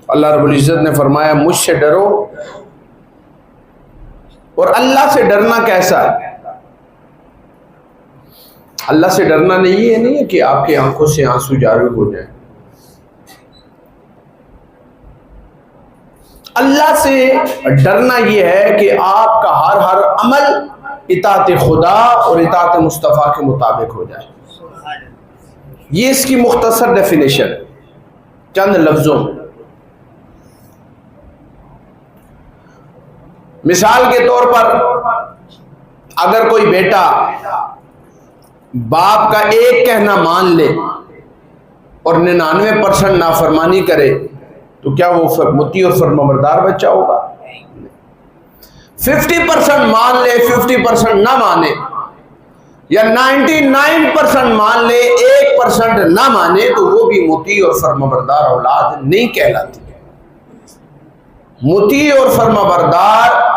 اللہ رب العزت نے فرمایا مجھ سے ڈرو. اور اللہ سے ڈرنا کیسا ہے؟ اللہ سے ڈرنا نہیں ہے کہ آپ کی آنکھوں سے آنسو جاری ہو جائیں. اللہ سے ڈرنا یہ ہے کہ آپ کا ہر عمل اطاعت خدا اور اطاعت مصطفیٰ کے مطابق ہو جائے. یہ اس کی مختصر ڈیفینیشن چند لفظوں میں. مثال کے طور پر اگر کوئی بیٹا باپ کا ایک کہنا مان لے اور 99% نافرمانی کرے تو کیا وہ مطیع اور فرمانبردار بچہ ہوگا؟ 50% مان لے 50% نہ مانے، یا 99% مان لے 1% نہ مانے تو وہ بھی مطیع اور فرمانبردار اولاد نہیں کہلاتی. مطیع اور فرمانبردار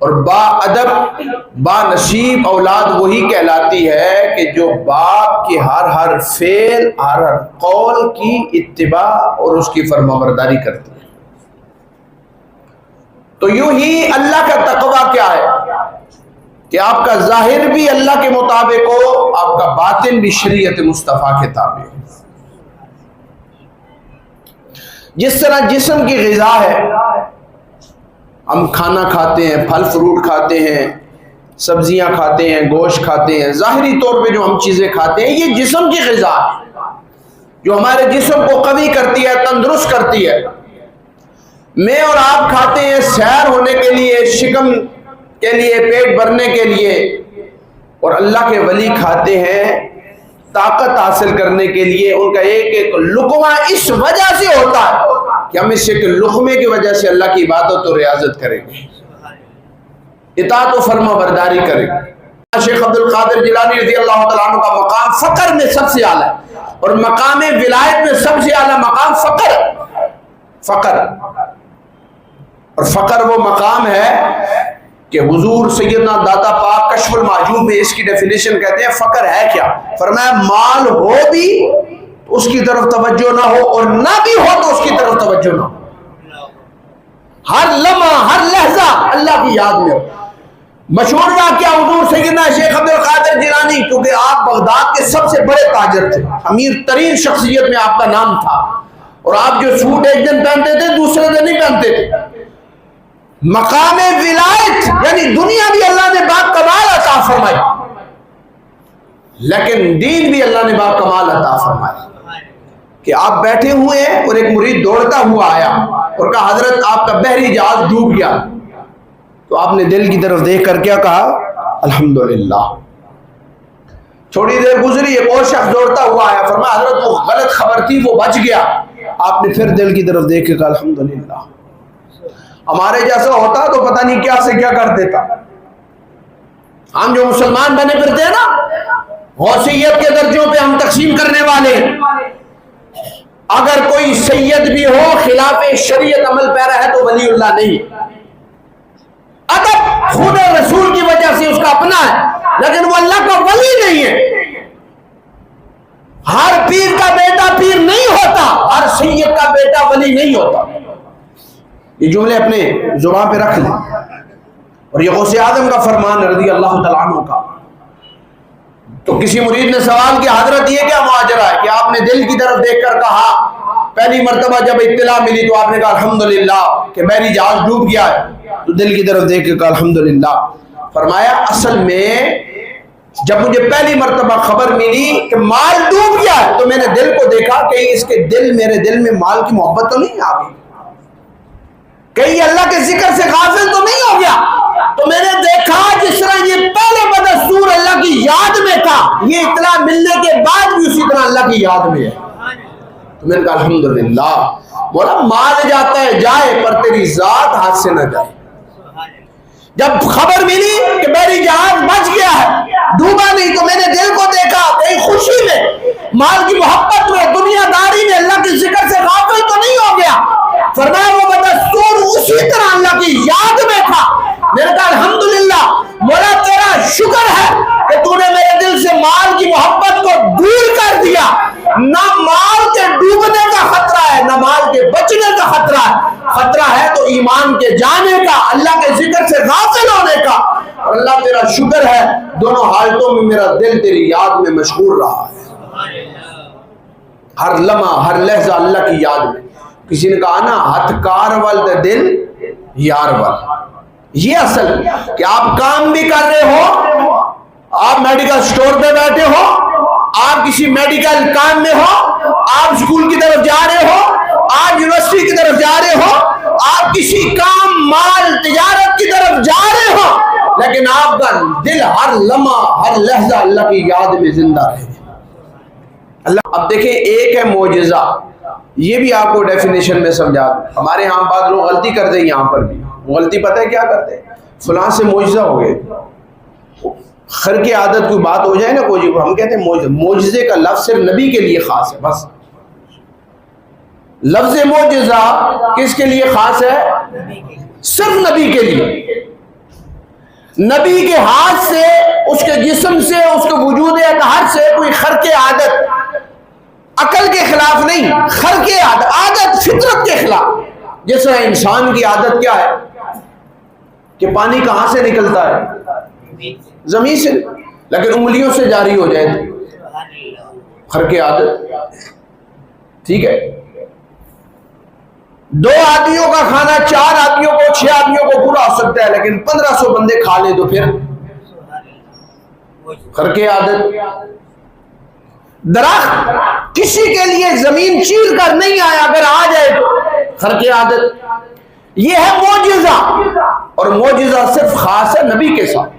اور با ادب با نصیب اولاد وہی کہلاتی ہے کہ جو باپ کی ہر فعل ہر قول کی اتباع اور اس کی فرمانبرداری کرتی ہے. تو یوں ہی اللہ کا تقویٰ کیا ہے کہ آپ کا ظاہر بھی اللہ کے مطابق ہو، آپ کا باطن بھی شریعت مصطفیٰ کے تابع ہو. جس طرح جسم کی غذا ہے، ہم کھانا کھاتے ہیں، پھل فروٹ کھاتے ہیں، سبزیاں کھاتے ہیں، گوشت کھاتے ہیں، ظاہری طور پہ جو ہم چیزیں کھاتے ہیں یہ جسم کی غذا ہے جو ہمارے جسم کو قوی کرتی ہے، تندرست کرتی ہے. میں اور آپ کھاتے ہیں سیر ہونے کے لیے، شکم کے لیے، پیٹ بھرنے کے لیے، اور اللہ کے ولی کھاتے ہیں طاقت حاصل کرنے کے لیے. ان کا ایک ایک لقمہ اس وجہ سے ہوتا ہے کہ ہم اس ایک لقمے کی وجہ سے اللہ کی عبادت اور ریاضت کریں گے، اطاعت و فرما برداری کریں گے. شیخ عبد القادر جیلانی رضی اللہ تعالیٰ عنہ کا مقام فقر میں سب سے اعلیٰ ہے، اور مقام ولایت میں سب سے اعلیٰ مقام فقر. اور فقر وہ مقام ہے کہ حضور سیدنا داتا پاک کشف المحجوب میں اس کی ڈیفینیشن کہتے ہیں فقر ہے کیا. فرمایا مال ہو بھی تو اس کی طرف توجہ نہ ہو، اور نہ بھی ہو تو اس کی طرف توجہ نہ ہو. ہر لمحہ ہر لحظہ اللہ کی یاد میں ہو. مشہور واقعہ حضور سیدنا شیخ عبد القادر جیلانی، کیونکہ آپ بغداد کے سب سے بڑے تاجر تھے، امیر ترین شخصیت میں آپ کا نام تھا، اور آپ جو سوٹ ایک دن پہنتے تھے دوسرے دن نہیں پہنتے تھے. مقام ولایت یعنی دنیا بھی اللہ نے با کمال عطا فرمائی، لیکن دین بھی اللہ نے با کمال عطا فرمائی. کہ آپ بیٹھے ہوئے ہیں اور ایک مرید دوڑتا ہوا آیا اور کہا حضرت آپ کا بحری جہاز ڈوب گیا. تو آپ نے دل کی طرف دیکھ کر کیا کہا؟ الحمدللہ. تھوڑی دیر گزری ایک اور شخص دوڑتا ہوا آیا، فرمایا حضرت وہ غلط خبر تھی وہ بچ گیا. آپ نے پھر دل کی طرف دیکھ کے کہا الحمدللہ. ہمارے جیسا ہوتا تو پتہ نہیں کیا سے کیا کر دیتا. ہم جو مسلمان بنے پھرتے ہیں نا، غوثیت کے درجوں پہ ہم تقسیم کرنے والے، اگر کوئی سید بھی ہو خلاف شریعت عمل پیرا ہے تو ولی اللہ نہیں. ادب خود رسول کی وجہ سے اس کا اپنا ہے، لیکن وہ اللہ کا ولی نہیں ہے. ہر پیر کا بیٹا پیر نہیں ہوتا، ہر سید کا بیٹا ولی نہیں ہوتا. یہ جملے اپنے زبان پہ رکھ لیں. اور یہ غوث اعظم کا فرمان رضی اللہ تعالیٰ عنہ کا. تو کسی مرید نے سوال کیا حضرت یہ کیا ماجرا ہے کہ آپ نے دل کی طرف دیکھ کر کہا؟ پہلی مرتبہ جب اطلاع ملی تو آپ نے کہا الحمدللہ کہ بحری جہاز ڈوب گیا ہے، تو دل کی طرف دیکھ کے کہا الحمدللہ. فرمایا اصل میں جب مجھے پہلی مرتبہ خبر ملی کہ مال ڈوب گیا ہے تو میں نے دل کو دیکھا کہ اس کے میرے دل میں مال کی محبت تو نہیں آ گئی، کہیں اللہ کے ذکر سے غافل تو نہیں ہو گیا. تو میں نے دیکھا جس طرح یہ پہلے بدستور اللہ کی یاد میں تھا، یہ اطلاع ملنے کے بعد بھی اسی طرح اللہ کی یاد میں ہے. تو میں نے کہا الحمدللہ. بولا مال جاتا ہے جائے پر تیری ذات ہاتھ سے نہ جائے. جب خبر ملی کہ میری جہاز بچ گیا ہے، ڈوبا نہیں، تو میں نے دل کو دیکھا کہیں خوشی میں، مال کی محبت میں، دنیا داری میں اللہ کے ذکر سے غافل تو نہیں ہو گیا. فرمایا وہ بدستور اسی طرح اللہ کی یاد میں تھا. میں نے کہا الحمدللہ. مولا تیرا شکر ہے کہ تو نے میرے دل سے مال کی محبت کو دور کر دیا. نہ مال کے ڈوبنے کا خطرہ ہے، نہ مال کے بچنے کا خطرہ خطرہ ہے تو ایمان کے جانے کا، اللہ کے ذکر سے غافل ہونے کا، اور اللہ تیرا شکر ہے دونوں حالتوں میں میرا دل تیری یاد میں مشغول رہا ہے، ہر لمحہ ہر لحظہ اللہ کی یاد میں۔ کسی نے کہا نا ہتھ کار وال دل یار وال، یہ اصل کہ آپ کام بھی کر رہے ہو، آپ میڈیکل سٹور پہ بیٹھے ہو، آپ کسی میڈیکل کام میں ہو، آپ اسکول کی طرف جا رہے ہو، آپ یونیورسٹی کی طرف جا رہے ہو، آپ کسی کام مال تجارت کی طرف جا رہے ہو، لیکن آپ کا دل ہر لمحہ ہر لحظہ اللہ کی یاد میں زندہ رہے۔ اللہ اب دیکھیں ایک ہے معجزہ، یہ بھی آپ کو ڈیفینیشن میں سمجھا دوں۔ ہمارے ہاں بعض لوگ غلطی کرتے ہیں، یہاں پر بھی غلطی پتہ ہے کیا کرتے ہیں، فلاں سے معجزہ ہو گئے، خرق عادت کوئی بات ہو جائے نا کوئی، ہم کہتے ہیں معجزہ۔ معجزے کا لفظ صرف نبی کے لیے خاص ہے، بس لفظ معجزہ کس کے لیے خاص ہے؟ صرف نبی کے لیے۔ نبی کے ہاتھ سے، اس کے جسم سے، اس کے وجود اطہر سے کوئی خرق عادت، عقل کے خلاف نہیں، خرق عادت فطرت کے خلاف۔ جیسا انسان کی عادت کیا ہے کہ پانی کہاں سے نکلتا ہے؟ زمین سے، لیکن انگلیوں سے جاری ہو جائے تو خرق عادت، ٹھیک ہے۔ 2 آدمیوں کا کھانا 4 آدمیوں کو 6 آدمیوں کو پورا ہو سکتا ہے، لیکن 1500 بندے کھا لیں تو پھر خرق عادت۔ درخت کسی کے لیے زمین چیر کر نہیں آیا، اگر آ جائے تو خرق عادت۔ یہ ہے معجزہ، اور معجزہ صرف خاص ہے نبی کے ساتھ،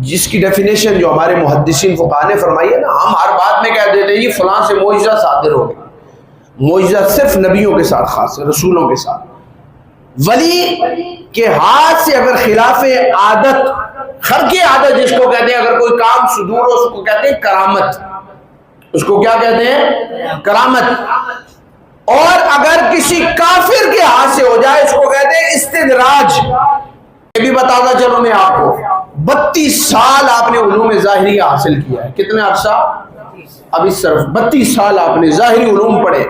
جس کی ڈیفینیشن جو ہمارے محدثین فقہاء نے فرمائی ہے نا، ہم ہر بات میں کہہ دیتے ہیں یہ فلاں سے معجزہ صادر ہو گیا۔ معجزہ صرف نبیوں کے ساتھ خاص ہے، رسولوں کے ساتھ۔ ولی کے ہاتھ سے اگر خلاف عادت، خرق عادت جس کو کہتے ہیں، اگر کوئی کام صدور ہو اس کو کہتے ہیں کرامت، اس کو کیا کہتے ہیں؟ کرامت۔ اور اگر کسی کافر کے ہاتھ سے ہو جائے اس کو کہتے ہیں استدراج۔ یہ بھی بتاتا چلو میں آپ کو، 32 سال آپ نے علوم ظاہریہ حاصل کیا ہے، کتنے عرصہ؟ اب اس طرف 32 سال آپ نے ظاہری علوم پڑھے،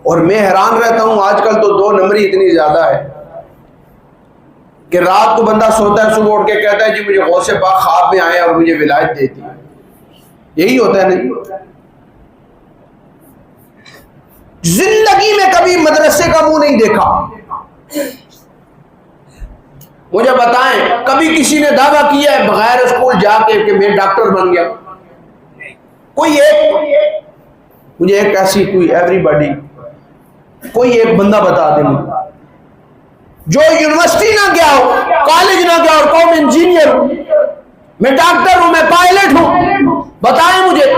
اور میں حیران رہتا ہوں آج کل تو 2 نمبری اتنی زیادہ ہے کہ رات کو بندہ سوتا ہے، صبح اٹھ کے کہتا ہے جی مجھے غوث پاک خواب میں آئے اور مجھے ولایت دیتی ہے۔ یہی ہوتا ہے نہیں؟ زندگی میں کبھی مدرسے کا منہ نہیں دیکھا، مجھے بتائیں کبھی کسی نے دعویٰ کیا ہے بغیر اسکول جا کے کہ میں ڈاکٹر بن گیا؟ کوئی ایک، مجھے ایک ایسی کوئی ایوری باڈی، کوئی ایک بندہ بتا دیں جو یونیورسٹی نہ گیا ہو، کالج نہ گیا اور کہو میں انجینئر ہوں، میں ڈاکٹر ہوں، میں پائلٹ ہوں، بتائیں مجھے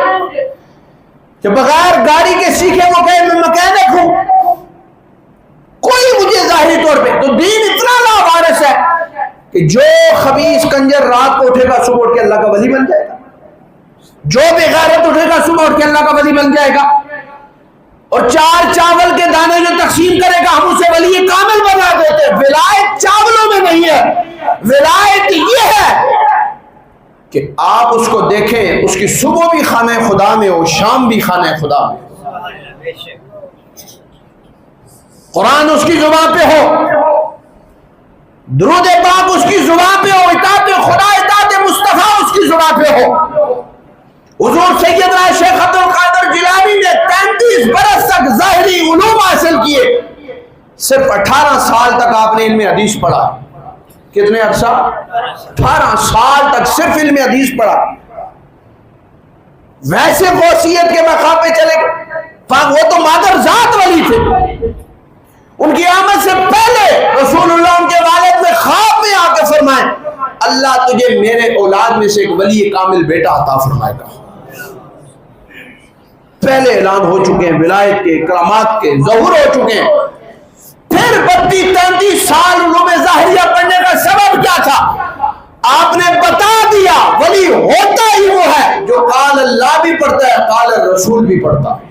کہ بغیر گاڑی کے سیکھے وہ کہے میں مکینک ہوں؟ کوئی مجھے ظاہری طور پہ تو دین اتنا لاوارث ہے کہ جو خبیث کنجر رات کو اٹھے گا صبح اٹھ کے اللہ کا ولی بن جائے گا، جو بے غیرت اٹھے گا صبح اٹھ کے اللہ کا ولی بن جائے گا، اور 4 چاول کے دانے جو تقسیم کرے گا ہم اسے ولی کامل بنا دیتے ہیں۔ ولایت چاولوں میں نہیں ہے، ولایت یہ ہے کہ آپ اس کو دیکھیں، اس کی صبح بھی خانہ خدا میں ہو، شام بھی خانہ خدا میں، قرآن اس کی زبان پہ ہو، درود پاک اس کی زبان پہ ہو، اطاعت خدا اطاعت مصطفیٰ اس کی زبان پہ ہو۔ حضور سیدنا شیخ عبد القادر جیلانی نے 33 برس تک ظاہری علوم حاصل کیے، صرف 18 سال تک آپ نے علم حدیث پڑھا۔ کتنے عرصہ؟ 18 سال تک صرف علم حدیث پڑھا۔ ویسے غوثیت کے مقام پہ چلے گئے، وہ تو مادر ذات ولی تھے، ان کی آمد سے پہلے رسول اللہ ان کے والد میں خواب میں آ کے فرمائے اللہ تجھے میرے اولاد میں سے ایک ولی کامل بیٹا عطا فرمائے گا۔ پہلے اعلان ہو چکے ہیں ولایت کے، کرامات کے، ظہور ہو چکے ہیں۔ پھر 32-33 سال علوم ظاہریہ پڑھنے کا سبب کیا تھا؟ آپ نے بتا دیا ولی ہوتا ہی وہ ہے جو قال اللہ بھی پڑھتا ہے، قال الرسول بھی پڑھتا ہے۔